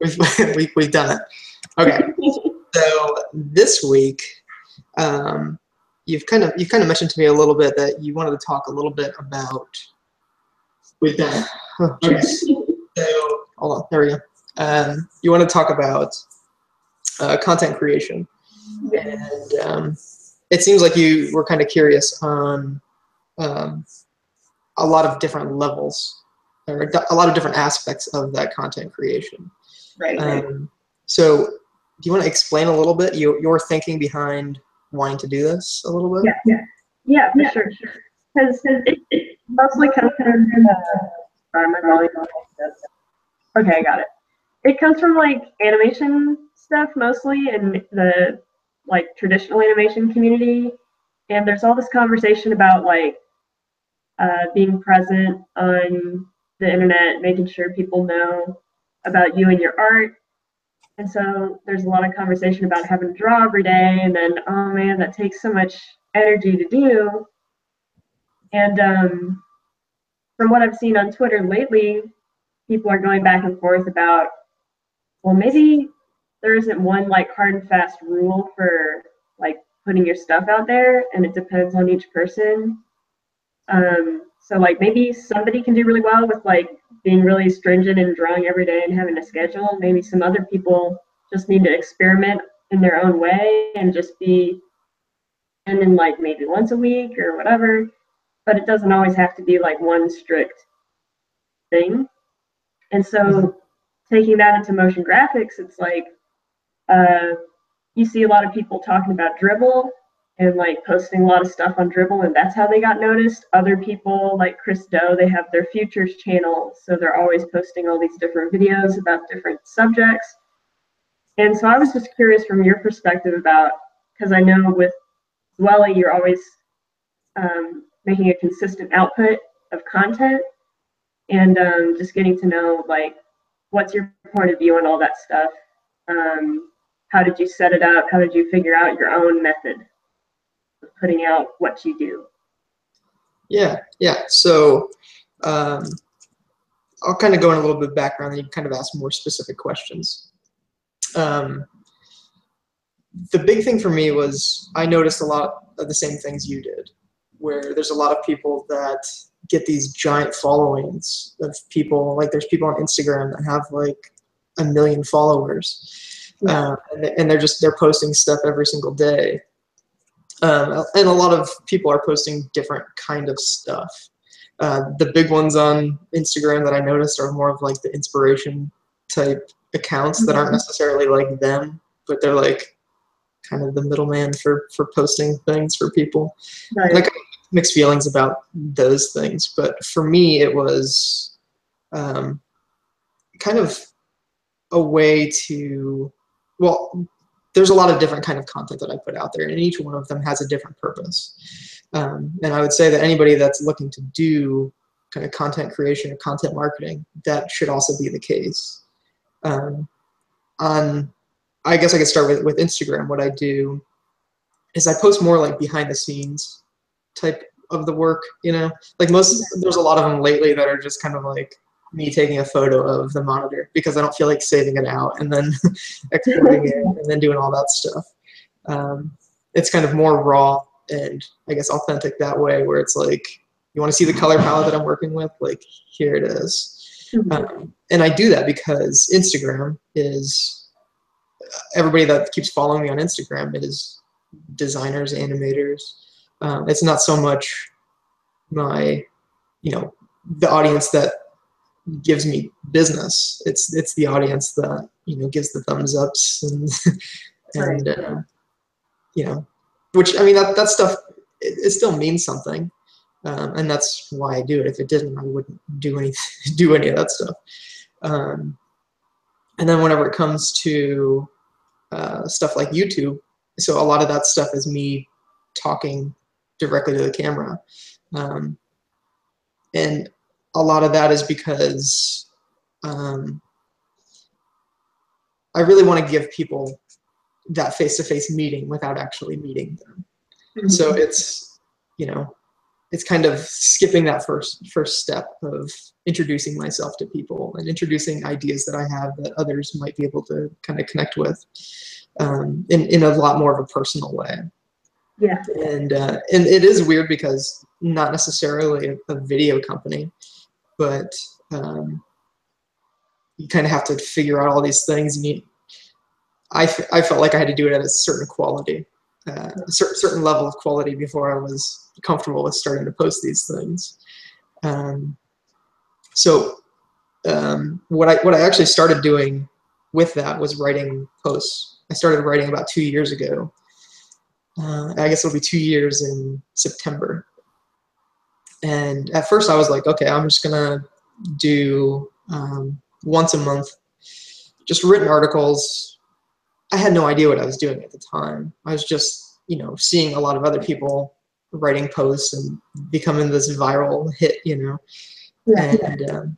we've done it. Okay. So this week, you've kind of mentioned to me a little bit that you wanted to talk a little bit about. We've done it. Oh, okay. So hold on. There we go. You want to talk about content creation, and it seems like you were kind of curious on a lot of different levels, or a lot of different aspects of that content creation. Right. So do you want to explain a little bit your thinking behind wanting to do this a little bit? Yeah, for sure. Because it mostly comes from my volume. Okay, I got it. It comes from like animation stuff mostly, and the like traditional animation community. And there's all this conversation about like being present on the internet, making sure people know about you and your art. And so there's a lot of conversation about having to draw every day, and then, oh man, that takes so much energy to do. And from what I've seen on Twitter lately, people are going back and forth about, well, maybe there isn't one like hard and fast rule for like putting your stuff out there, and it depends on each person. So like maybe somebody can do really well with like being really stringent and drawing every day and having a schedule. Maybe some other people just need to experiment in their own way and just be, and then like maybe once a week or whatever. But it doesn't always have to be like one strict thing. And so taking that into motion graphics, it's like you see a lot of people talking about Dribble and like posting a lot of stuff on Dribble, and that's how they got noticed. Other people like Chris Do, they have their Futures channel, so they're always posting all these different videos about different subjects. And so I was just curious from your perspective about, because I know with Dwelly, you're always making a consistent output of content, and just getting to know like what's your point of view on all that stuff. How did you set it up? How did you figure out your own method of putting out what you do? Yeah. So I'll kind of go in a little bit of background, and you kind of ask more specific questions. The big thing for me was I noticed a lot of the same things you did, where there's a lot of people that get these giant followings of people. Like there's people on Instagram that have like 1 million followers. And they're posting stuff every single day. And a lot of people are posting different kind of stuff. The big ones on Instagram that I noticed are more of like the inspiration type accounts that aren't necessarily like them, but they're like kind of the middleman for posting things for people. Right. And I kind of mixed feelings about those things, but for me it was kind of a way to, well, there's a lot of different kind of content that I put out there, and each one of them has a different purpose. And I would say that anybody that's looking to do kind of content creation or content marketing, that should also be the case. I guess I could start with Instagram. What I do is I post more like behind the scenes type of the work, like there's a lot of them lately that are just kind of like me taking a photo of the monitor because I don't feel like saving it out and then exporting it and then doing all that stuff. It's kind of more raw and I guess authentic that way, where it's like, you want to see the color palette that I'm working with? Like, here it is. And I do that because Instagram is, everybody that keeps following me on Instagram is designers, animators. It's not so much my, the audience that gives me business. It's the audience that gives the thumbs ups and which, I mean, that stuff, it still means something, and that's why I do it. If it didn't, I wouldn't do any of that stuff. And then whenever it comes to stuff like YouTube, so a lot of that stuff is me talking directly to the camera, and a lot of that is because I really want to give people that face-to-face meeting without actually meeting them. So it's, it's kind of skipping that first step of introducing myself to people and introducing ideas that I have that others might be able to kind of connect with in a lot more of a personal way. Yeah. And it is weird because not necessarily a video company, but you kind of have to figure out all these things. And I felt like I had to do it at a certain quality, a certain level of quality before I was comfortable with starting to post these things. What I actually started doing with that was writing posts. I started writing about 2 years ago. I guess it'll be 2 years in September. And at first I was like, okay, I'm just gonna do once a month, just written articles. I had no idea what I was doing at the time. I was just, seeing a lot of other people writing posts and becoming this viral hit, Yeah. And,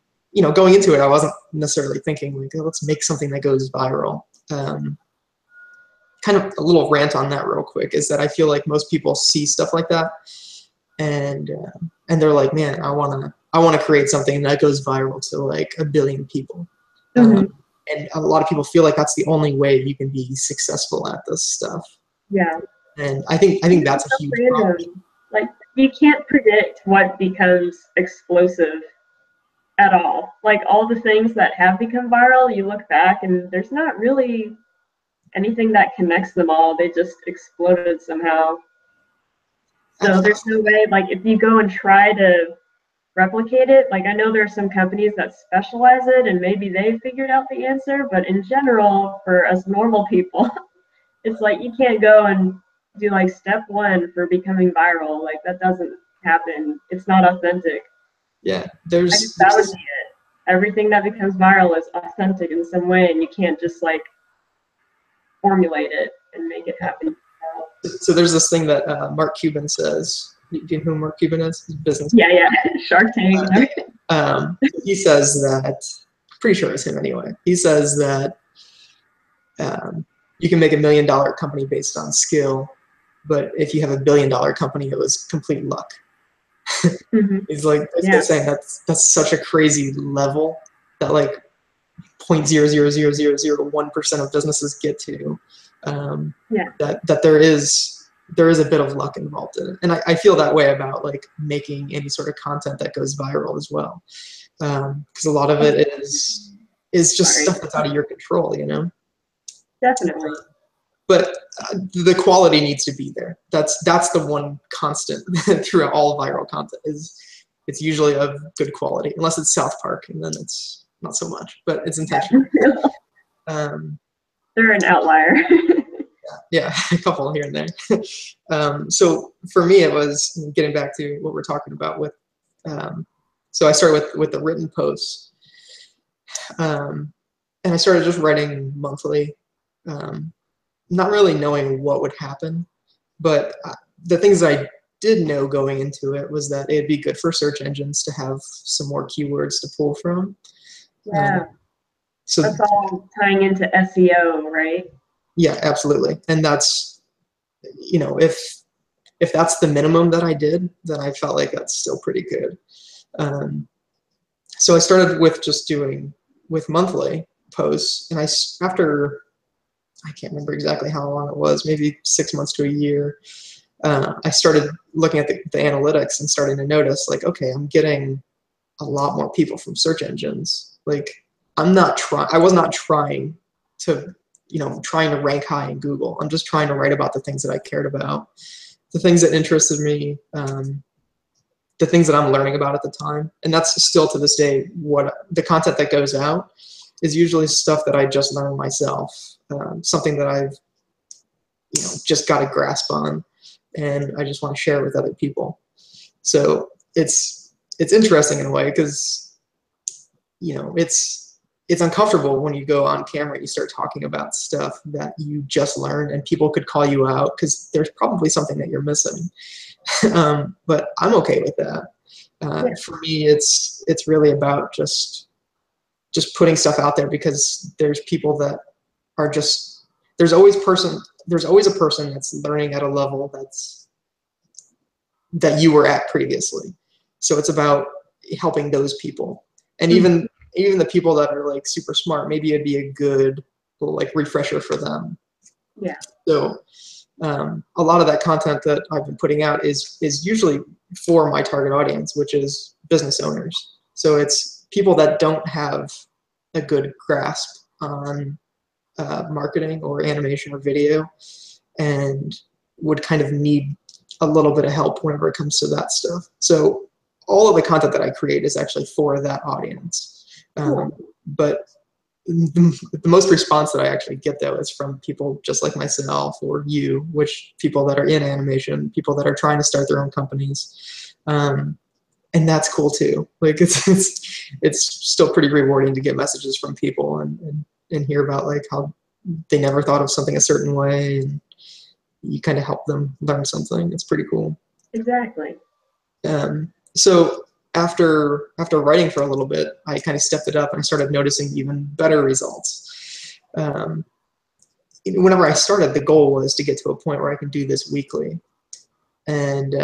going into it, I wasn't necessarily thinking like, oh, let's make something that goes viral. Kind of a little rant on that real quick is that I feel like most people see stuff like that and they're like, man, I want to create something that goes viral to like 1 billion people. Mm-hmm. And a lot of people feel like that's the only way you can be successful at this stuff. Yeah. And I think that's a huge problem. Like, you can't predict what becomes explosive at all. Like, all the things that have become viral, you look back and there's not really anything that connects them all. They just exploded somehow. So there's no way, like, if you go and try to replicate it, like, I know there are some companies that specialize it and maybe they figured out the answer, but in general, for us normal people, it's like you can't go and do like step 1 for becoming viral. Like, that doesn't happen. It's not authentic. Yeah, that would be it. Everything that becomes viral is authentic in some way, and you can't just like formulate it and make it happen. So there's this thing that Mark Cuban says. Do you know who Mark Cuban is? He's business. Yeah, Shark Tank. He says that, pretty sure it's him anyway. He says that you can make $1 million company based on skill, but if you have $1 billion company, it was complete luck. Mm-hmm. He's like, saying that's such a crazy level that like 0.00001% of businesses get to. That there is a bit of luck involved in it, and I feel that way about like making any sort of content that goes viral as well, because a lot of it is just stuff that's out of your control, Definitely. But the quality needs to be there. That's the one constant throughout all viral content is it's usually of good quality, unless it's South Park, and then it's not so much, but it's intentional. They're an outlier. Yeah, a couple here and there. So for me, it was getting back to what we're talking about with. So I started with the written posts, and I started just writing monthly, not really knowing what would happen, but the things that I did know going into it was that it'd be good for search engines to have some more keywords to pull from. Yeah. So that's all tying into SEO, right? Yeah, absolutely. And that's, if that's the minimum that I did, then I felt like that's still pretty good. So I started with just doing with monthly posts, and after I can't remember exactly how long it was, maybe 6 months to a year, I started looking at the analytics and starting to notice like, okay, I'm getting a lot more people from search engines. Like I was not trying to rank high in Google. I'm just trying to write about the things that I cared about, the things that interested me, the things that I'm learning about at the time. And that's still to this day, what the content that goes out is usually stuff that I just learned myself, something that I've, just got a grasp on, and I just want to share with other people. So it's interesting in a way because, it's uncomfortable when you go on camera and you start talking about stuff that you just learned, and people could call you out because there's probably something that you're missing. But I'm okay with that. For me, it's really about just putting stuff out there, because there's people that are just, there's always a person that's learning at a level that you were at previously. So it's about helping those people. And even the people that are like super smart, maybe it'd be a good like refresher for them. Yeah. So a lot of that content that I've been putting out is usually for my target audience, which is business owners. So it's people that don't have a good grasp on marketing or animation or video, and would kind of need a little bit of help whenever it comes to that stuff. So all of the content that I create is actually for that audience. But the most response that I actually get, though, is from people just like myself or you, which people that are in animation, people that are trying to start their own companies. And that's cool too. Like it's still pretty rewarding to get messages from people and hear about like how they never thought of something a certain way, and you kind of help them learn something. It's pretty cool. Exactly. So after writing for a little bit, I kind of stepped it up and I started noticing even better results. Whenever I started, the goal was to get to a point where I could do this weekly, and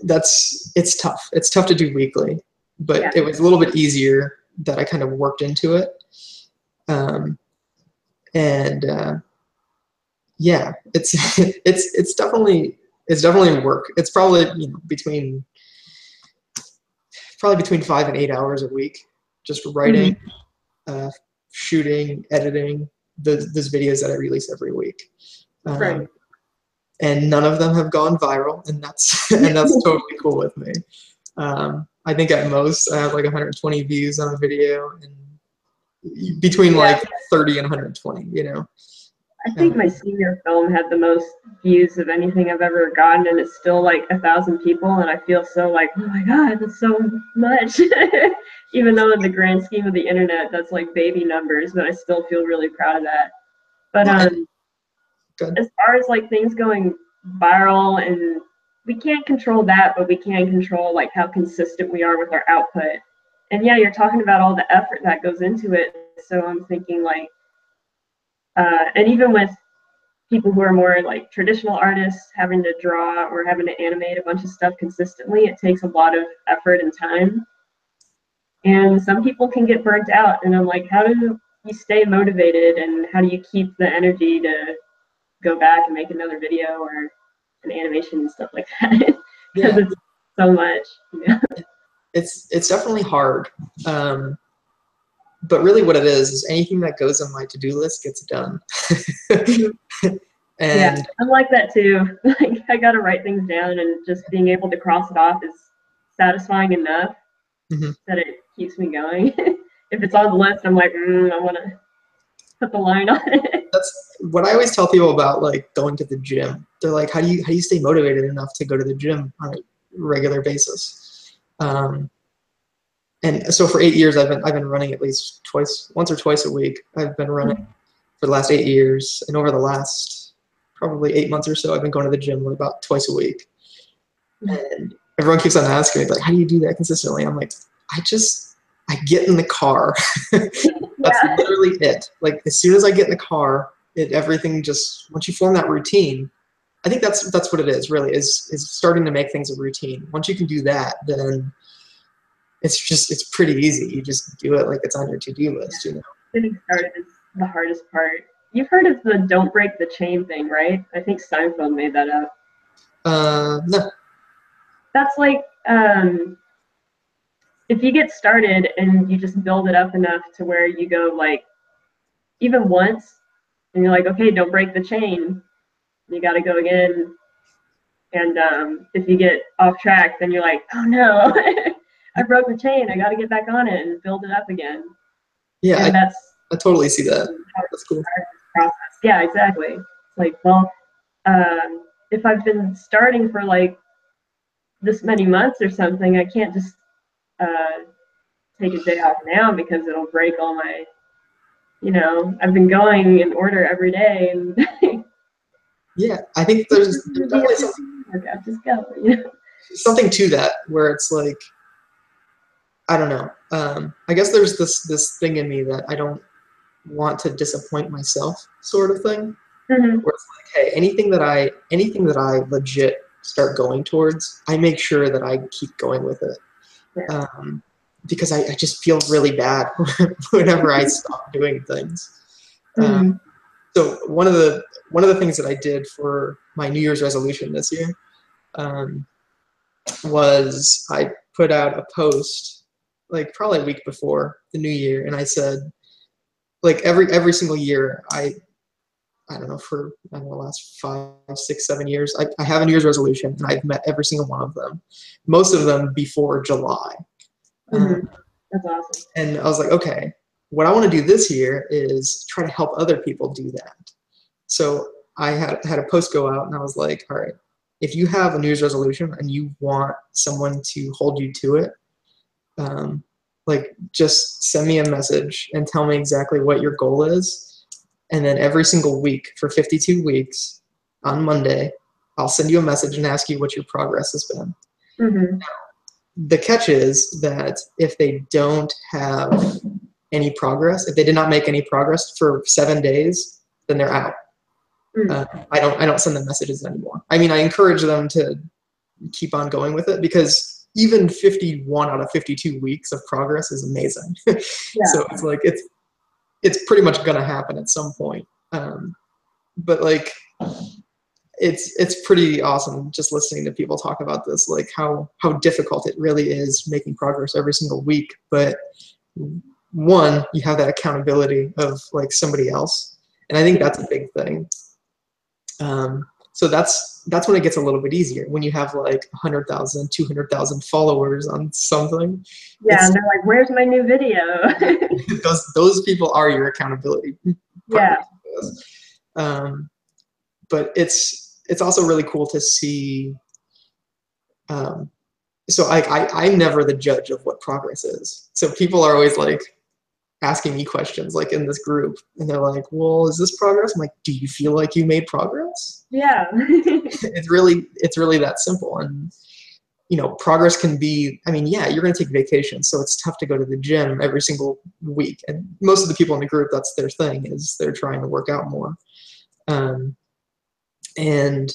it's tough. It's tough to do weekly, but it was a little bit easier that I kind of worked into it. Yeah, it's definitely work. It's probably between 5 and 8 hours a week, just writing, shooting, editing those videos that I release every week. Right. And none of them have gone viral, and that's totally cool with me. I think at most I have like 120 views on a video, and between like 30 and 120, I think my senior film had the most views of anything I've ever gotten, and it's still like 1,000 people, and I feel so like, oh my god, that's so much. Even though in the grand scheme of the internet, that's like baby numbers, but I still feel really proud of that. But as far as like things going viral, and we can't control that, but we can control like how consistent we are with our output. And yeah, you're talking about all the effort that goes into it. So I'm thinking like, and even with people who are more like traditional artists having to draw or having to animate a bunch of stuff consistently, it takes a lot of effort and time. And some people can get burnt out. And I'm like, how do you stay motivated, and how do you keep the energy to go back and make another video or an animation and stuff like that? Because it's so much. It's definitely hard. But really what it is anything that goes on my to-do list gets done. And I'm like that too. Like I got to write things down, and just being able to cross it off is satisfying enough that it keeps me going. If it's on the list, I'm like, I want to put the line on it. That's what I always tell people about like going to the gym. They're like, how do you stay motivated enough to go to the gym on a regular basis? And so for 8 years, I've been running at least once or twice a week. I've been running for the last 8 years, and over the last probably 8 months or so, I've been going to the gym about twice a week. And everyone keeps on asking me like, how do you do that consistently? I'm like, I get in the car. That's literally it. Like as soon as I get in the car, everything just, once you form that routine, I think that's what it is really, is starting to make things a routine. Once you can do that, then it's pretty easy. You just do it like it's on your to-do list, Getting started is the hardest part. You've heard of the "don't break the chain" thing, right? I think Seinfeld made that up. No. That's like, if you get started and you just build it up enough to where you go like even once, and you're like, okay, don't break the chain. You got to go again. And if you get off track, then you're like, oh no, I broke the chain. I got to get back on it and build it up again. Yeah, I totally see that. That's cool. Process. Yeah, exactly. It's like, well, if I've been starting for like this many months or something, I can't just take a day off now because it'll break all my, I've been going in order every day. And yeah, I think there's definitely something to that where it's like, I don't know. I guess there's this thing in me that I don't want to disappoint myself, sort of thing. Mhm. where it's like, hey, anything that I legit start going towards, I make sure that I keep going with it. Yeah. Because I just feel really bad whenever I stop doing things. Mhm. So one of the things that I did for my New Year's resolution this year um, was I put out a post like probably a week before the new year, and I said like every single year I don't know, for I don't know, the last 5, 6, 7 years, I have a New Year's resolution, and I've met every single one of them, most of them before July. Mhm. Um, That's awesome. and I was like, okay, what I want to do this year is try to help other people do that. So I had a post go out, and I was like, all right, if you have a New Year's resolution and you want someone to hold you to it, um, like just send me a message and tell me exactly what your goal is. And then every single week for 52 weeks on Monday, I'll send you a message and ask you what your progress has been. Mhm. The catch is that if they don't have any progress, if they did not make any progress for 7 days, then they're out. Mhm. I don't send them messages anymore. I mean, I encourage them to keep on going with it, because even 51 out of 52 weeks of progress is amazing. Yeah. So it's like it's pretty much gonna happen at some point. But like it's pretty awesome just listening to people talk about this, like how difficult it really is making progress every single week. But one, you have that accountability of like somebody else, and I think that's a big thing. So that's when it gets a little bit easier, when you have like 100,000, 200,000 followers on something. Yeah, and they're like, "Where's my new video?" Those people are your accountability Yeah. partners. But it's also really cool to see. Um, so I'm never the judge of what progress is. So people are always like asking me questions, like in this group, and they're like, "Well, is this progress?" I'm like, "Do you feel like you made progress?" Yeah. It's really that simple. And progress can be, I mean, yeah, you're going to take vacation, so it's tough to go to the gym every single week. And most of the people in the group, that's their thing, is they're trying to work out more. Um, and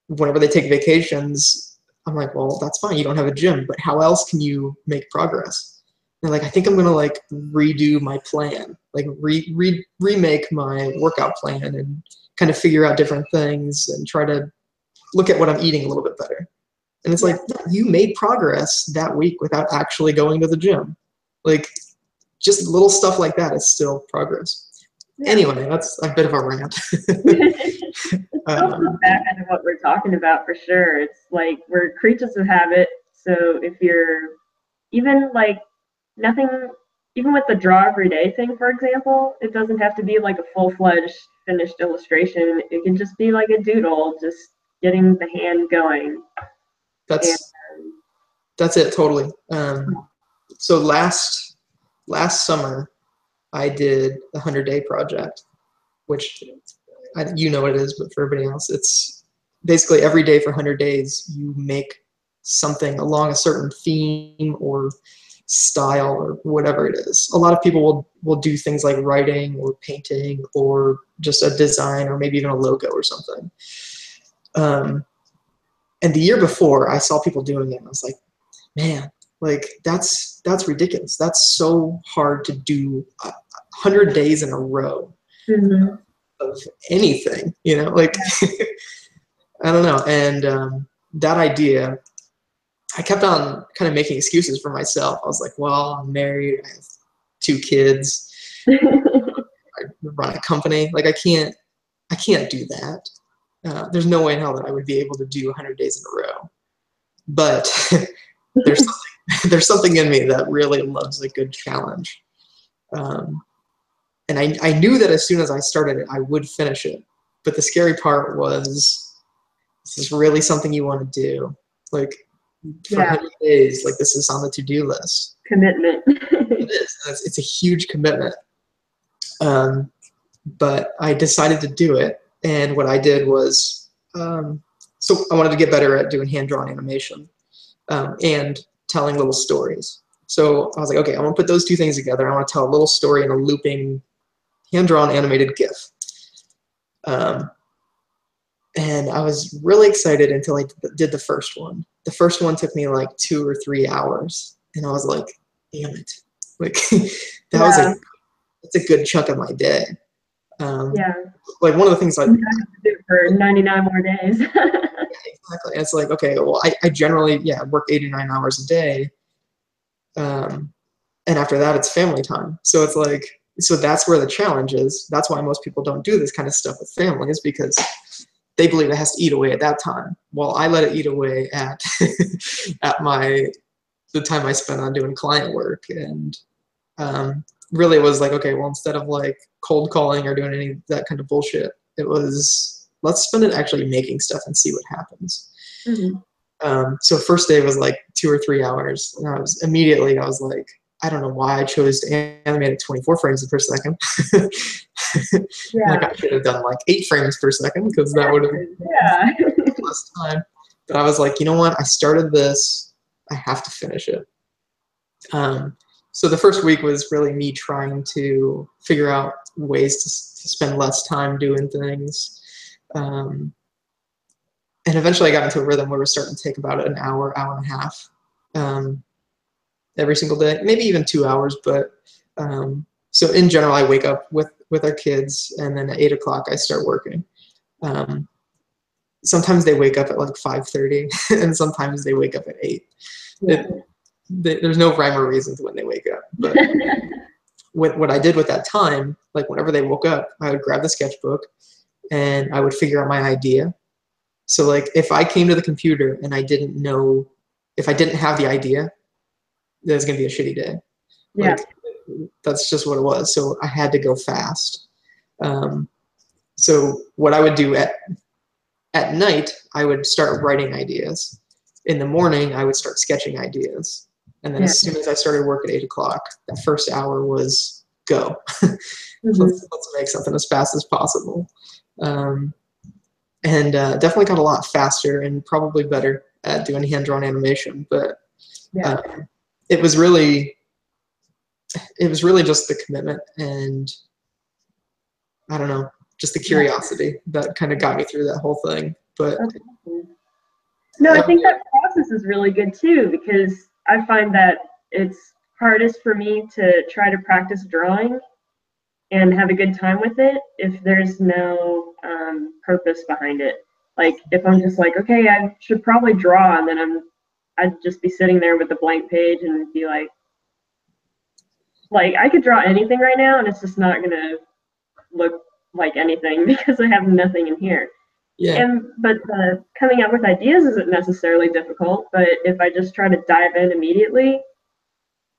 whenever they take vacations, I'm like, well, that's fine. You don't have a gym, but how else can you make progress? And they're like, I think I'm going to like redo my plan, like remake my workout plan and kind of figure out different things and try to look at what I'm eating a little bit better. And it's Yeah. like, you made progress that week without actually going to the gym. Like, just little stuff like that is still progress. Yeah. Anyway, that's a bit of a rant. It's also back into what we're talking about for sure. It's like we're creatures of habit. So if you're even like nothing, even with the draw every day thing, for example, it doesn't have to be like a full-fledged finished illustration. It can just be like a doodle, just getting the hand going. And that's it, totally. So last summer, I did the 100-day project, which you know what it is, but for everybody else, it's basically every day for 100 days, you make something along a certain theme or style or whatever it is. A lot of people will do things like writing or painting or just a design or maybe even a logo or something. And the year before, I saw people doing it, and I was like, man, like that's ridiculous. That's so hard to do 100 days in a row mm-hmm. of anything, like I don't know. And that idea, I kept on kind of making excuses for myself. I was like, well, I'm married, I have 2 kids, I run a company. Like I can't do that. There's no way in hell that I would be able to do 100 days in a row. But there's something in me that really loves a good challenge. And I knew that as soon as I started it, I would finish it. But the scary part was, this is really something you want to do. Like for 100 days, like this is on the to-do list. Commitment. It is. It's a huge commitment. But I decided to do it. And what I did was, so I wanted to get better at doing hand-drawn animation and telling little stories. So I was like, okay, I want to put those 2 things together. I want to tell a little story in a looping, hand-drawn animated GIF. Um, and I was really excited until I did the first one. The first one took me like 2 or 3 hours, and I was like, damn it. Like that was Yeah. that's a good chunk of my day. Yeah. Like one of the things I You have to do it for 99 more days. exactly. It's like, okay, well, I generally, work 8 or 9 hours a day. And after that, it's family time. So it's like, so that's where the challenge is. That's why most people don't do this kind of stuff with families, because they believe it has to eat away at that time. Well, I let it eat away at at the time I spent on doing client work. And really it was like, okay, well, instead of like cold calling or doing any of that kind of bullshit, it was, let's spend it actually making stuff and see what happens. Mm-hmm. So first day was like 2 or 3 hours, and I was like, I don't know why I chose to animate at 24 frames per second. Yeah. Like I should have done like 8 frames per second, because that would have less time. But I was like, you know what? I started this. I have to finish it. So the first week was really me trying to figure out ways to spend less time doing things. And eventually I got into a rhythm where we're starting to take about an hour, hour and a half every single day, maybe even 2 hours. But so in general, I wake up with our kids, and then at 8 o'clock I start working. Sometimes they wake up at like 5:30, and sometimes they wake up at 8. Yeah. There's no rhyme or reason to when they wake up. But what I did with that time, like whenever they woke up, I would grab the sketchbook and I would figure out my idea. So like if I came to the computer and I didn't know, if I didn't have the idea, that was gonna be a shitty day. Yeah. Like that's just what it was. So I had to go fast. So what I would do at night, I would start writing ideas. In the morning, I would start sketching ideas. And then as soon as I started work at 8 o'clock, that first hour was go. Let's make something as fast as possible. And definitely got a lot faster and probably better at doing hand-drawn animation. But it was really just the commitment and I don't know, just the curiosity that kind of got me through that whole thing. But no, I think that process is really good too, because I find that it's hardest for me to try to practice drawing and have a good time with it if there's no purpose behind it. Like if I'm just like, okay, I should probably draw, and then I'd just be sitting there with a blank page and be like I could draw anything right now and it's just not gonna look like anything because I have nothing in here. yeah. But coming up with ideas isn't necessarily difficult, but if I just try to dive in immediately,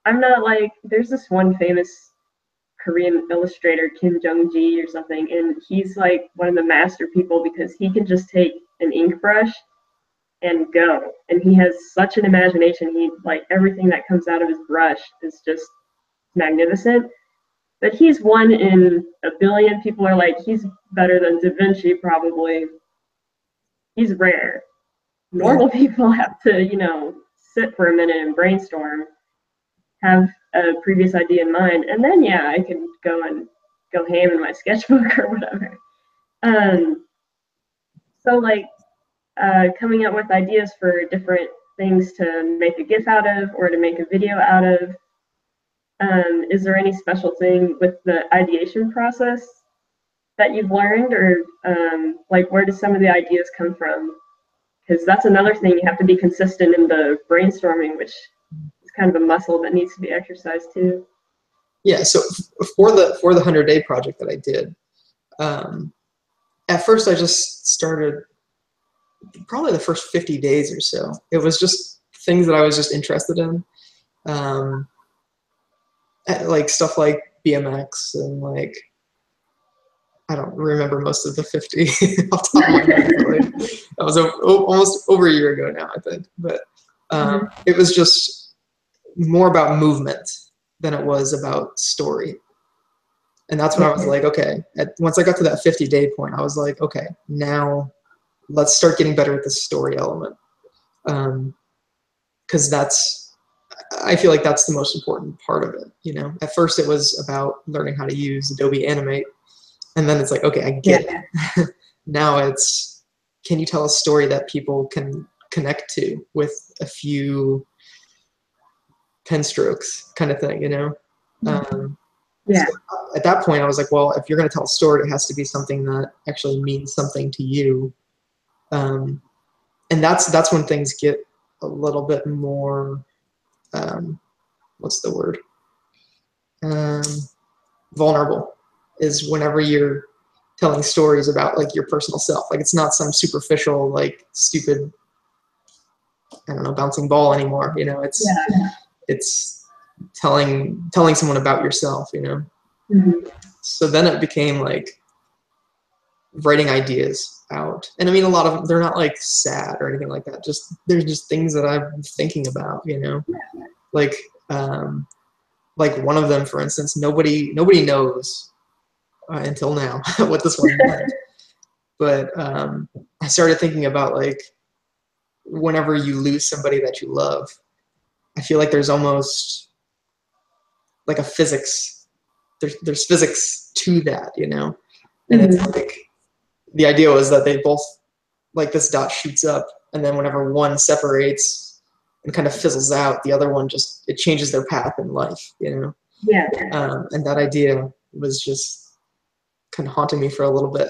I'm not like, there's this one famous Korean illustrator, Kim Jong-ji or something, and he's like one of the master people because he can just take an ink brush and go. And he has such an imagination. He like everything that comes out of his brush is just magnificent. But he's one in a billion. People are like, he's better than Da Vinci probably. He's rare. Normal people have to, sit for a minute and brainstorm, have a previous idea in mind, and then I can go ham in my sketchbook or whatever. So coming up with ideas for different things to make a GIF out of or to make a video out of. Is there any special thing with the ideation process that you've learned, or where do some of the ideas come from? Because that's another thing, you have to be consistent in the brainstorming, which is kind of a muscle that needs to be exercised too. Yeah, so for the 100-day project that I did, at first I just started probably the first 50 days or so. It was just things that I was just interested in. Like stuff like BMX and like, I don't remember most of the 50 off the top of my head. That was almost over a year ago now, I think. But it was just more about movement than it was about story. And that's when I was like, okay, once I got to that 50-day point, I was like, okay, now let's start getting better at the story element. Because I feel like that's the most important part of it. At first it was about learning how to use Adobe Animate. And then it's like, okay, I get it. Now it's, can you tell a story that people can connect to with a few pen strokes kind of thing, you know? So at that point, I was like, well, if you're going to tell a story, it has to be something that actually means something to you. And that's when things get a little bit more, what's the word? Vulnerable, is whenever you're telling stories about like your personal self. Like it's not some superficial, like stupid, I don't know, bouncing ball anymore. You know, it's telling someone about yourself, you know? So then it became like writing ideas out. And I mean, a lot of them, they're not like sad or anything like that. Just, there's just things that I'm thinking about, you know? Like one of them, for instance, nobody knows until now what this one meant. But I started thinking about like, whenever you lose somebody that you love, I feel like there's almost like a physics, there's physics to that, you know? And it's like, the idea was that they both, like this dot shoots up, and then whenever one separates and kind of fizzles out, the other one just, it changes their path in life, you know? And that idea was just kind of haunting me for a little bit.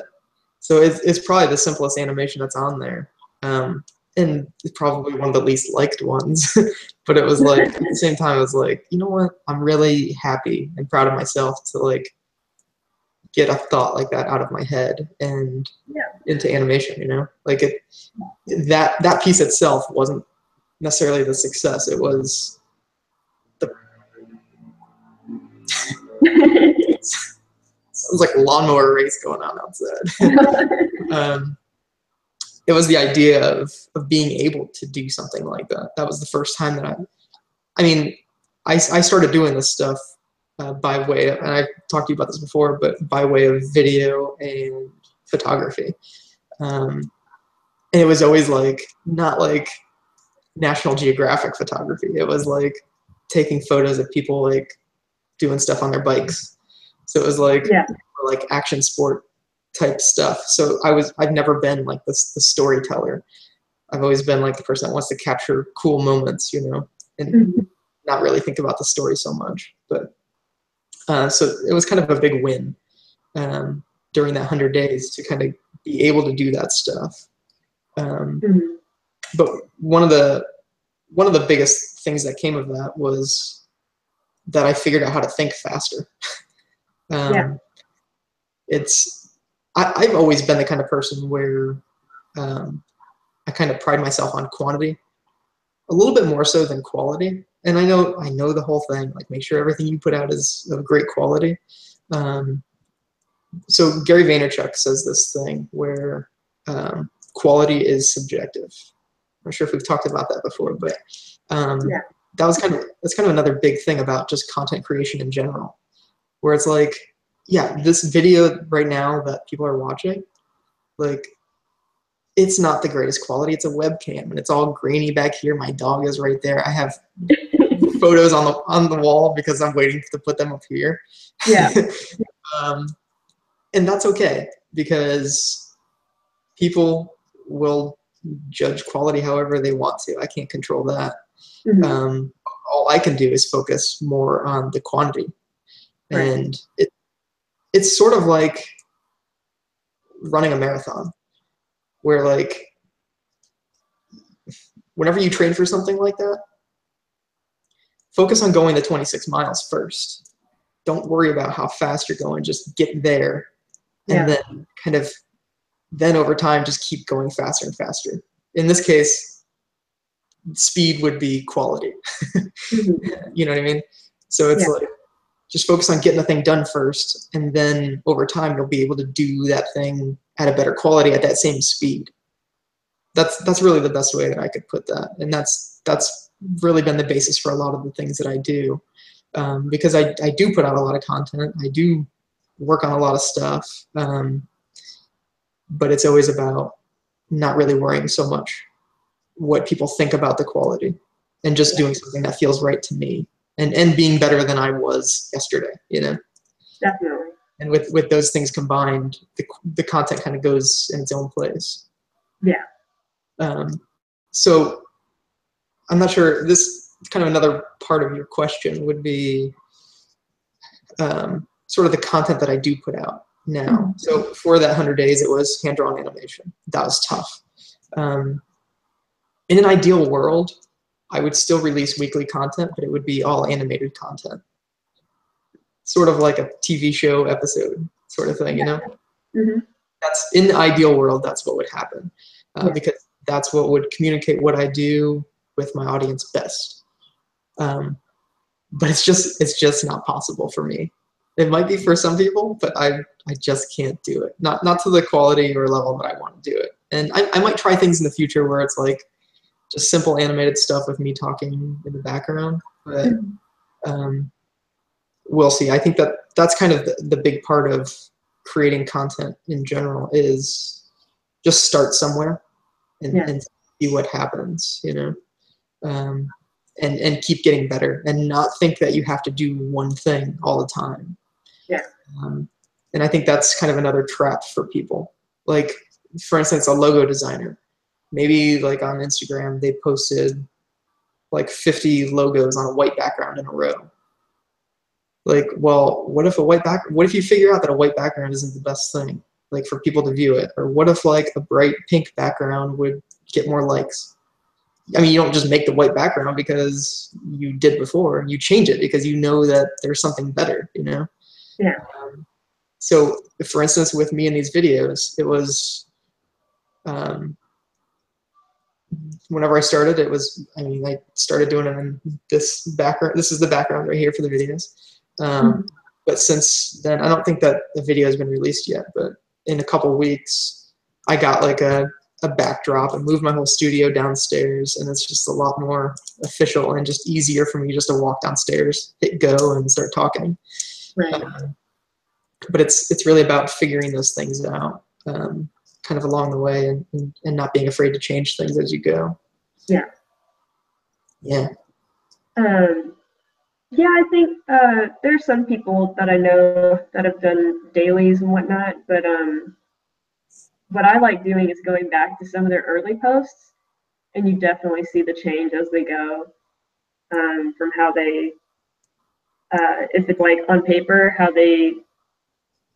So it's probably the simplest animation that's on there. And it's probably one of the least liked ones. But it was like, at the same time, it was like, you know what? I'm really happy and proud of myself to like get a thought like that out of my head and into animation, you know? Like that piece itself wasn't necessarily the success. It was the sounds like a lawnmower race going on outside. It was the idea of being able to do something like that. That was the first time that I started doing this stuff by way of, and I've talked to you about this before, but by way of video and photography. And it was always like, not like National Geographic photography. It was like taking photos of people like doing stuff on their bikes. So it was like, like action sport type stuff. So I've never been like the storyteller. I've always been like the person that wants to capture cool moments, you know, and not really think about the story so much. But so it was kind of a big win during that 100 days to kind of be able to do that stuff. But one of the biggest things that came of that was that I figured out how to think faster. I've always been the kind of person where I kind of pride myself on quantity a little bit more so than quality. And I know the whole thing, like make sure everything you put out is of great quality. So Gary Vaynerchuk says this thing where quality is subjective. I'm not sure if we've talked about that before, but that's kind of another big thing about just content creation in general, where it's like, yeah, this video right now that people are watching, like, it's not the greatest quality. It's a webcam, and it's all grainy back here. My dog is right there. I have photos on the wall because I'm waiting to put them up here. And that's okay, because people will judge quality however they want to. I can't control that. All I can do is focus more on the quantity. And it's sort of like running a marathon, where like whenever you train for something like that, focus on going the 26 miles first. Don't worry about how fast you're going. Just get there. And then kind of, then over time, just keep going faster and faster. In this case, speed would be quality. You know what I mean? So it's like, just focus on getting the thing done first, and then over time you'll be able to do that thing at a better quality at that same speed. That's really the best way that I could put that, and that's really been the basis for a lot of the things that I do, because I do put out a lot of content. I do work on a lot of stuff, but it's always about not really worrying so much what people think about the quality, and just doing something that feels right to me. And being better than I was yesterday, you know? Definitely. And with those things combined, the content kind of goes in its own place. Yeah. So I'm not sure, this kind of another part of your question would be sort of the content that I do put out now. So for that 100 days, it was hand-drawn animation. That was tough. In an ideal world, I would still release weekly content, but it would be all animated content. Sort of like a TV show episode sort of thing, you know? Mm-hmm. That's in the ideal world, that's what would happen. Because that's what would communicate what I do with my audience best. But it's just not possible for me. It might be for some people, but I just can't do it. Not to the quality or level that I want to do it. And I might try things in the future where it's like just simple animated stuff with me talking in the background. But we'll see. I think that's kind of the big part of creating content in general is just start somewhere and see what happens, you know, and keep getting better and not think that you have to do one thing all the time. Yeah. And I think that's kind of another trap for people. Like, for instance, a logo designer, maybe like on Instagram, they posted like 50 logos on a white background in a row. Like, well, what if you figure out that a white background isn't the best thing, like for people to view it? Or what if like a bright pink background would get more likes? I mean, you don't just make the white background because you did before. You change it because you know that there's something better, you know? Yeah. So, for instance, with me in these videos, it was, whenever I started, it was, I mean, I started doing it in this background. This is the background right here for the videos. But since then, I don't think that the video has been released yet, but in a couple weeks, I got like a backdrop and moved my whole studio downstairs, and it's just a lot more official and just easier for me just to walk downstairs, hit go, and start talking. Right. But it's really about figuring those things out kind of along the way and not being afraid to change things as you go. Yeah. Yeah. Yeah, I think there's some people that I know that have done dailies and whatnot, but what I like doing is going back to some of their early posts, and you definitely see the change as they go, from how they, if it's like on paper, how they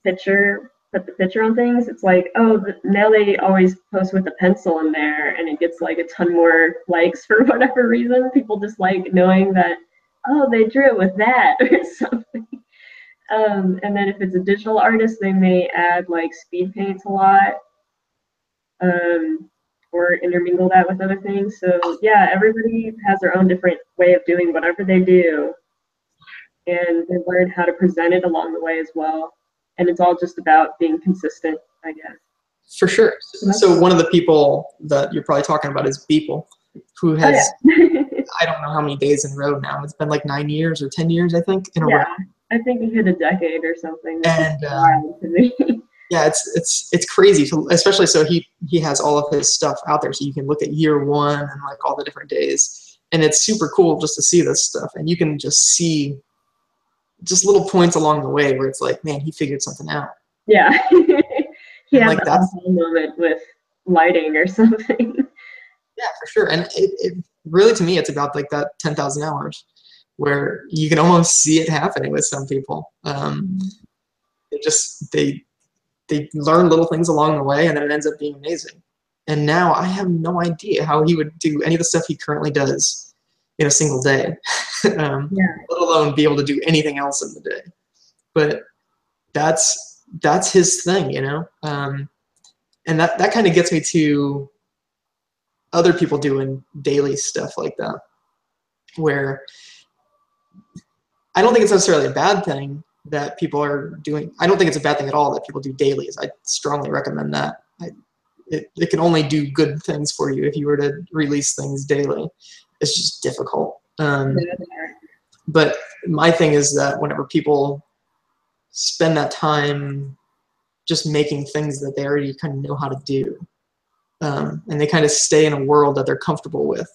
put the picture on things. It's like, oh, now they always post with a pencil in there, and it gets like a ton more likes for whatever reason. People just like knowing that, oh, they drew it with that or something. And then if it's a digital artist, they may add like speed paints a lot, or intermingle that with other things. So yeah, everybody has their own different way of doing whatever they do, and they learn how to present it along the way as well. And it's all just about being consistent, I guess. For sure. So one of the people that you're probably talking about is Beeple, who has, I don't know how many days in a row now. It's been like 9 years or 10 years, I think, in a row. I think he hit a decade or something. And yeah, it's crazy, especially so he has all of his stuff out there, so you can look at year one and like all the different days, and it's super cool just to see this stuff, and you can just see just little points along the way where it's like, man, he figured something out. Yeah. He had like that moment with lighting or something. Yeah, for sure. And it really, to me, it's about like that 10,000 hours where you can almost see it happening with some people. They learn little things along the way, and then it ends up being amazing. And now I have no idea how he would do any of the stuff he currently does in a single day, let alone be able to do anything else in the day. But that's his thing, you know? And that kind of gets me to other people doing daily stuff like that, where I don't think it's necessarily a bad thing that people are doing. I don't think it's a bad thing at all that people do dailies. I strongly recommend that. It can only do good things for you if you were to release things daily. It's just difficult. But my thing is that whenever people spend that time just making things that they already kind of know how to do, and they kind of stay in a world that they're comfortable with,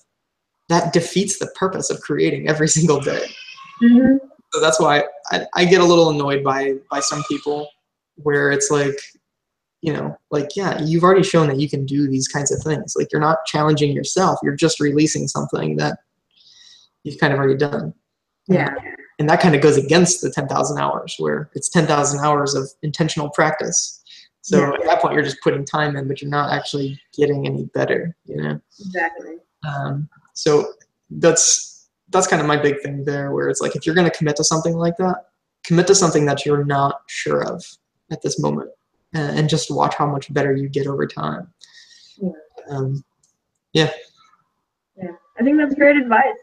that defeats the purpose of creating every single day. So that's why I get a little annoyed by some people where it's like, like, yeah, you've already shown that you can do these kinds of things. Like, you're not challenging yourself. You're just releasing something that you've kind of already done. Yeah. And that kind of goes against the 10,000 hours, where it's 10,000 hours of intentional practice. So at that point, you're just putting time in, but you're not actually getting any better, Exactly. So that's kind of my big thing there, where it's like, if you're going to commit to something like that, commit to something that you're not sure of at this moment, and just watch how much better you get over time. Yeah. Yeah, I think that's great advice.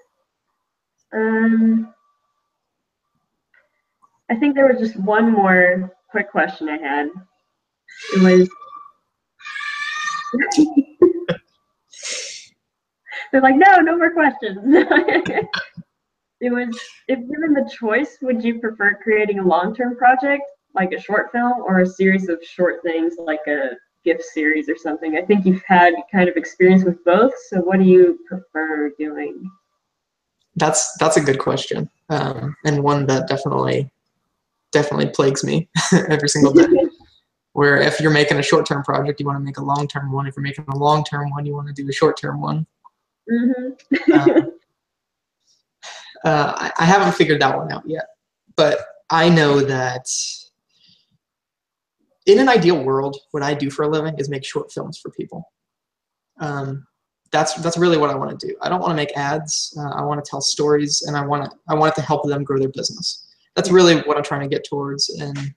I think there was just one more quick question I had. It was, they're like, no more questions. It was, if given the choice, would you prefer creating a long-term project, like a short film, or a series of short things, like a gift series or something? I think you've had kind of experience with both, so what do you prefer doing? That's a good question, and one that definitely plagues me every single day. Where if you're making a short-term project, you want to make a long-term one. If you're making a long-term one, you want to do a short-term one. I haven't figured that one out yet, but I know that in an ideal world, what I do for a living is make short films for people. That's really what I want to do. I don't want to make ads. I want to tell stories, and I want it to help them grow their business. That's really what I'm trying to get towards. And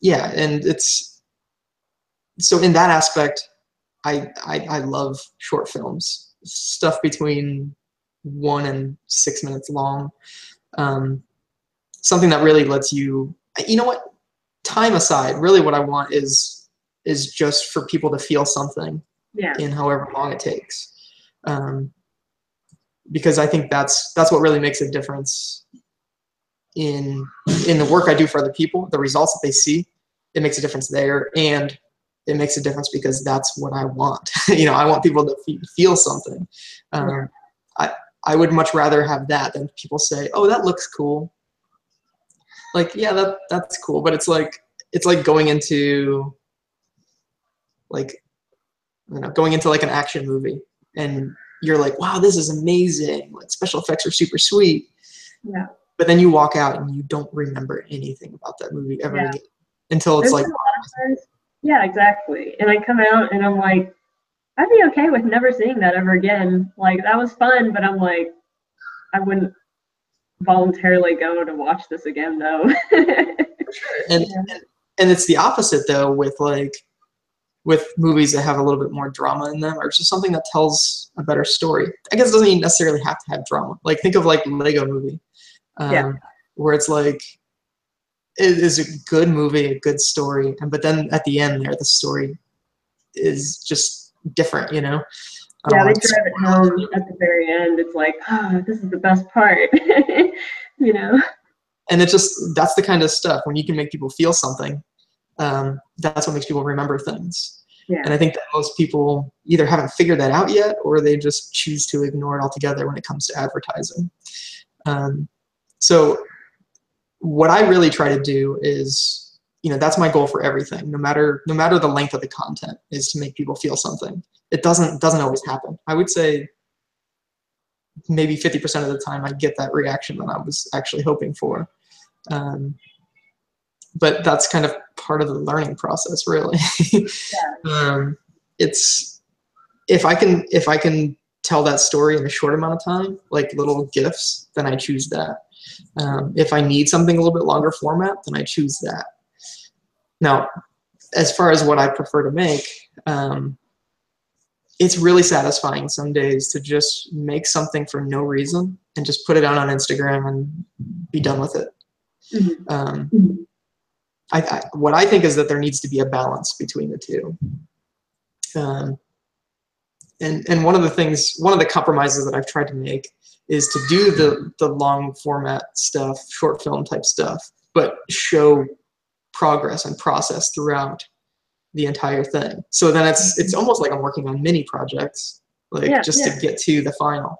yeah, and it's so in that aspect, I love short films, stuff between 1 and 6 minutes long. Something that really lets you, what, time aside, really what I want is just for people to feel something in however long it takes. Because I think that's what really makes a difference in the work I do for other people, the results that they see. It makes a difference there, and it makes a difference because that's what I want. I want people to feel something. I would much rather have that than people say, "Oh, that looks cool." Like, yeah, that's cool, but it's like going into like like an action movie, and you're like, "Wow, this is amazing! Like, special effects are super sweet." Yeah. But then you walk out and you don't remember anything about that movie ever again until it's like. Yeah, exactly. And I come out and I'm like, I'd be okay with never seeing that ever again. Like, that was fun, but I'm like, I wouldn't voluntarily go to watch this again, though. And it's the opposite though with movies that have a little bit more drama in them, or just something that tells a better story. I guess it doesn't even necessarily have to have drama. Like, think of like Lego Movie, where it's like, it is a good movie, a good story, but then at the end there, the story is just different, Yeah, they drive it home at the very end. It's like, this is the best part, And it just, that's the kind of stuff, when you can make people feel something, that's what makes people remember things. Yeah. And I think that most people either haven't figured that out yet, or they just choose to ignore it altogether when it comes to advertising. So what I really try to do is, that's my goal for everything, no matter the length of the content, is to make people feel something. It doesn't always happen. I would say maybe 50% of the time I get that reaction that I was actually hoping for. But that's kind of part of the learning process, really. It's, if I can tell that story in a short amount of time, like little GIFs, then I choose that. If I need something a little bit longer format, then I choose that. Now, as far as what I prefer to make, it's really satisfying some days to just make something for no reason and just put it out on Instagram and be done with it. What I think is that there needs to be a balance between the two. And one of the compromises that I've tried to make is to do the long format stuff, short film type stuff, but show progress and process throughout the entire thing. So then it's almost like I'm working on mini projects, to get to the final.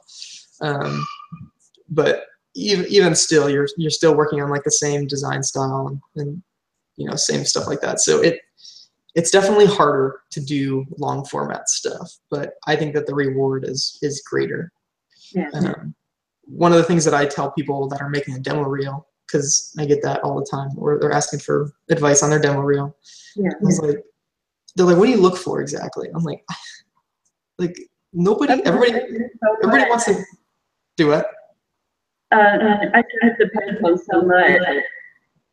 But even still, you're still working on like the same design style and same stuff like that. So it's definitely harder to do long format stuff, but I think that the reward is greater. Yeah. One of the things that I tell people that are making a demo reel, because I get that all the time, or they're asking for advice on their demo reel. Yeah. They're like, what do you look for exactly? I'm like everybody wants to do it. I think it depends on so much.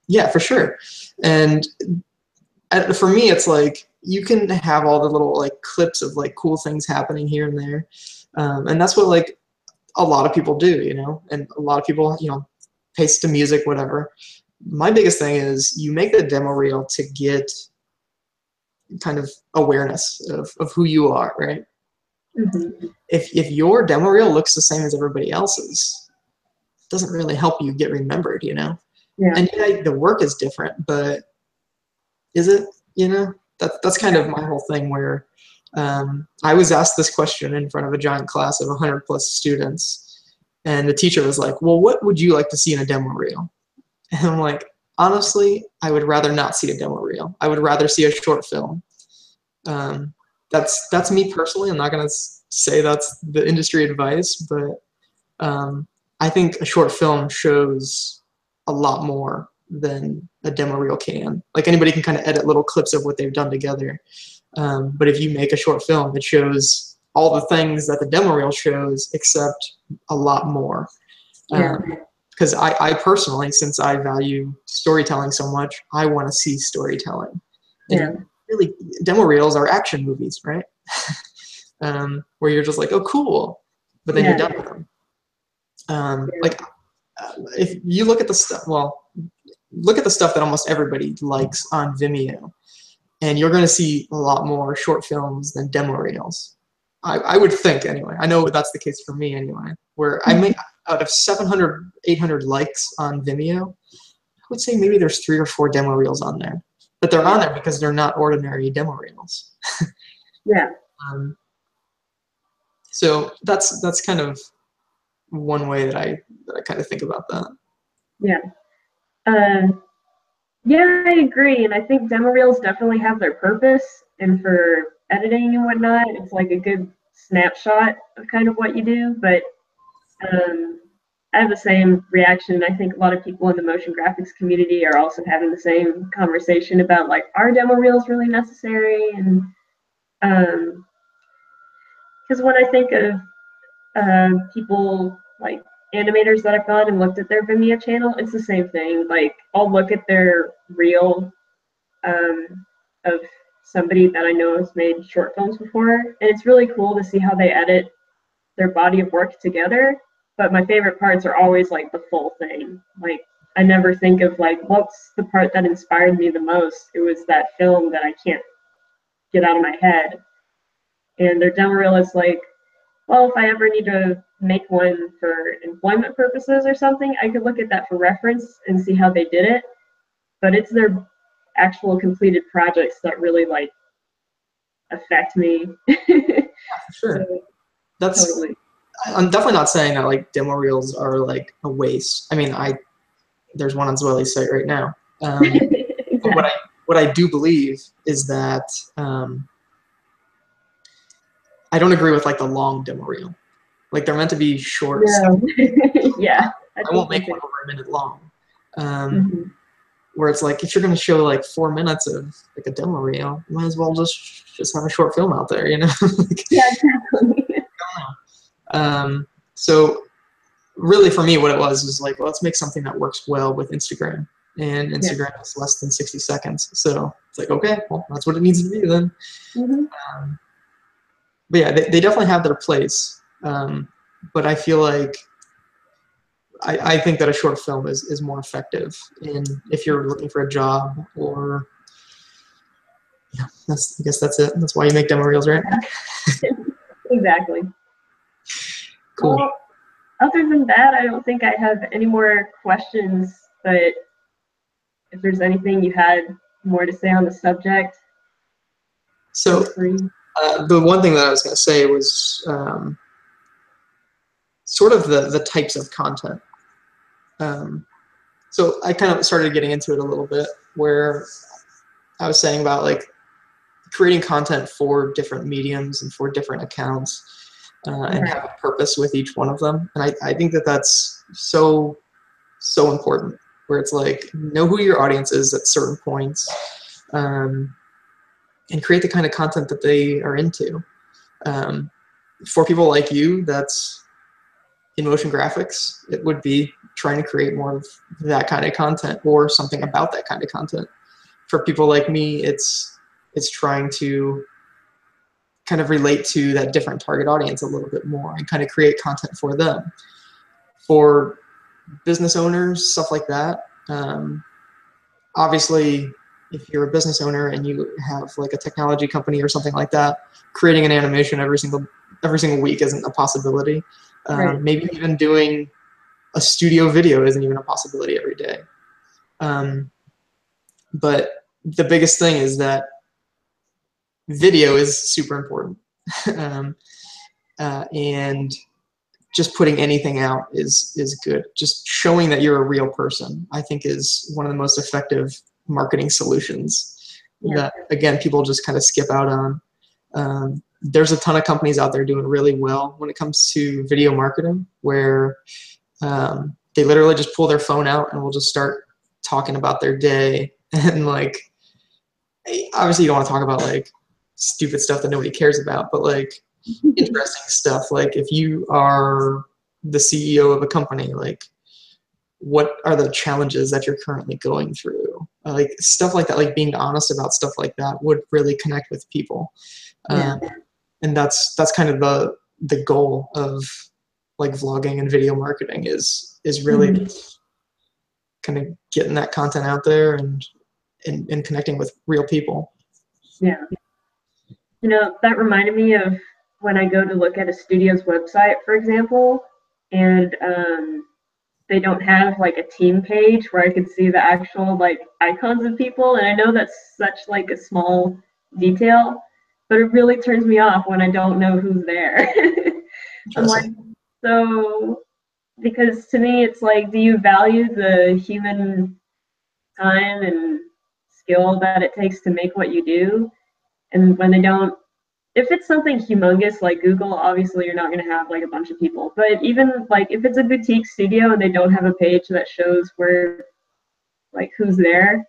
Yeah, for sure. And for me, it's like you can have all the little like clips of like cool things happening here and there, and that's what like a lot of people do, and a lot of people, paste to music, whatever. My biggest thing is you make the demo reel to get kind of awareness of who you are, right? Mm-hmm. If your demo reel looks the same as everybody else's, it doesn't really help you get remembered, Yeah. And the work is different, but is it? That's kind of my whole thing where I was asked this question in front of a giant class of 100 plus students, and the teacher was like, well, what would you like to see in a demo reel? And I'm like, honestly, I would rather not see a demo reel. I would rather see a short film. That's me personally. I'm not going to say that's the industry advice, but I think a short film shows a lot more than a demo reel can. Like anybody can kind of edit little clips of what they've done together. But if you make a short film, it shows all the things that the demo reel shows, except a lot more. Because I personally, since I value storytelling so much, I want to see storytelling. And really, demo reels are action movies, right? Where you're just like, oh, cool, but then you're done with them. If you look at the stuff, look at the stuff that almost everybody likes on Vimeo, and you're going to see a lot more short films than demo reels. I would think, anyway. I know that's the case for me, anyway, where I make out of 700, 800 likes on Vimeo, I would say maybe there's 3 or 4 demo reels on there. But they're on there because they're not ordinary demo reels. Yeah. So that's kind of one way that I kind of think about that. Yeah. Yeah, I agree. And I think demo reels definitely have their purpose. And for editing and whatnot, it's like a good snapshot of kind of what you do. But I have the same reaction. I think a lot of people in the motion graphics community are also having the same conversation about like, are demo reels really necessary? And because when I think of people like animators that I've gone and looked at their Vimeo channel, it's the same thing. Like I'll look at their reel of somebody that I know has made short films before, and it's really cool to see how they edit their body of work together. But my favorite parts are always like the full thing. Like I never think of like what's the part that inspired me the most. It was that film that I can't get out of my head. And their demo reel is like, well, if I ever need to make one for employment purposes or something, I could look at that for reference and see how they did it. But it's their actual completed projects that really like affect me. Sure. So, That's totally. I'm definitely not saying that like demo reels are like a waste. I mean, there's one on Zwelly's site right now. Exactly. But what I do believe is that I don't agree with like the long demo reel. Like they're meant to be short. No. Yeah. I won't make one over a minute long. Where it's like if you're going to show like 4 minutes of like a demo reel, you might as well just have a short film out there, Like, yeah, exactly. So really for me what it was like, well, let's make something that works well with Instagram, and Instagram is less than 60 seconds. So it's like, okay, well, that's what it needs to be then. But yeah, they definitely have their place. But I feel like I think that a short film is more effective if you're looking for a job, or I guess that's it. That's why you make demo reels, right? Exactly. Cool. Well, other than that, I don't think I have any more questions, but if there's anything you had more to say on the subject, so the one thing that I was going to say was sort of the types of content. So I kind of started getting into it a little bit, where I was saying about like creating content for different mediums and for different accounts, and have a purpose with each one of them. And I think that that's so important, where it's like, know who your audience is at certain points, and create the kind of content that they are into. For people like you, that's in motion graphics, it would be trying to create more of that kind of content or something about that kind of content. For people like me, it's trying to kind of relate to that different target audience a little bit more and kind of create content for them. For business owners, stuff like that, obviously, if you're a business owner and you have like a technology company or something like that, creating an animation every single week isn't a possibility. Maybe even doing a studio video isn't even a possibility every day. But the biggest thing is that video is super important. And just putting anything out is good. Just showing that you're a real person, I think, is one of the most effective marketing solutions that, again, people just kind of skip out on. There's a ton of companies out there doing really well when it comes to video marketing, where they literally just pull their phone out and will just start talking about their day. And like, obviously you don't want to talk about like stupid stuff that nobody cares about, but like interesting stuff. Like if you are the CEO of a company, like what are the challenges that you're currently going through? Like stuff like that, like being honest about stuff like that would really connect with people. And that's kind of the goal of like vlogging and video marketing is really kind of getting that content out there and connecting with real people. Yeah. You know, that reminded me of when I go to look at a studio's website, for example, and they don't have like a team page where I could see the actual like icons of people. And I know that's such like a small detail, but it really turns me off when I don't know who's there. I'm like, so, because to me it's like, do you value the human time and skill that it takes to make what you do? And when they don't, if it's something humongous like Google, obviously you're not going to have like a bunch of people. But even like if it's a boutique studio and they don't have a page that shows where, like, who's there,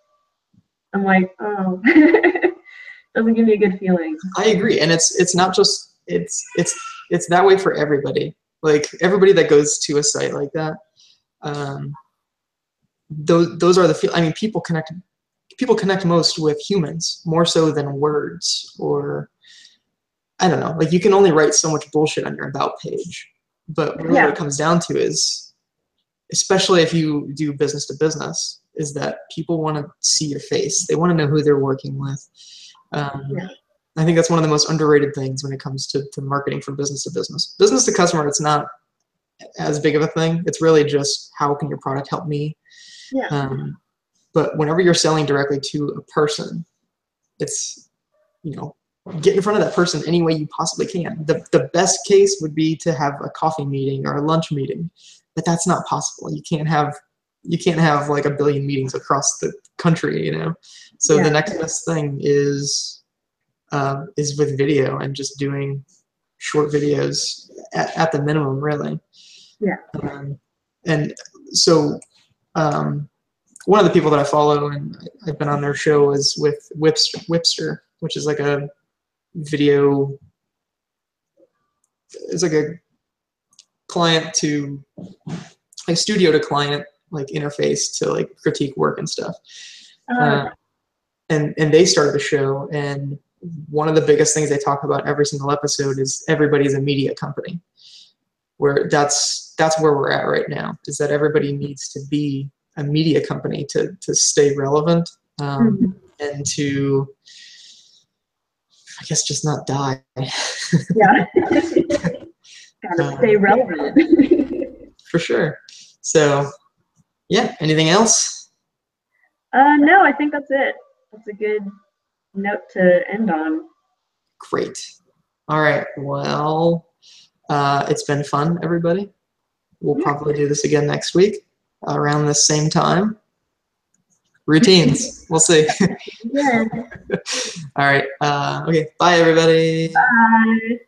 I'm like, oh, doesn't give me a good feeling. I agree, and it's not just it's that way for everybody. Like everybody that goes to a site like that, those are the I mean, people connect most with humans more so than words, or I don't know, like you can only write so much bullshit on your about page. But really what it comes down to is, especially if you do business to business, is that people want to see your face. They want to know who they're working with. I think that's one of the most underrated things when it comes to marketing from business to business. Business to customer, it's not as big of a thing. It's really just, how can your product help me? But whenever you're selling directly to a person, it's, you know, get in front of that person any way you possibly can. The best case would be to have a coffee meeting or a lunch meeting, but that's not possible. You can't have like a billion meetings across the country, you know? So the next best thing is with video and just doing short videos at the minimum, really. And so one of the people that I follow and I've been on their show is with Whipster, which is like a video, it's like a client to like studio to client like interface to like critique work and stuff. And they started a show, and one of the biggest things they talk about every single episode is everybody's a media company. Where that's where we're at right now, is that everybody needs to be a media company to stay relevant, and to, I guess, just not die. Gotta stay relevant. For sure. So, yeah. Anything else? No, I think that's it. That's a good note to end on. Great. All right. Well, it's been fun, everybody. We'll probably do this again next week. around the same time. Routines. We'll see. Yeah. All right. Okay. Bye, everybody. Bye.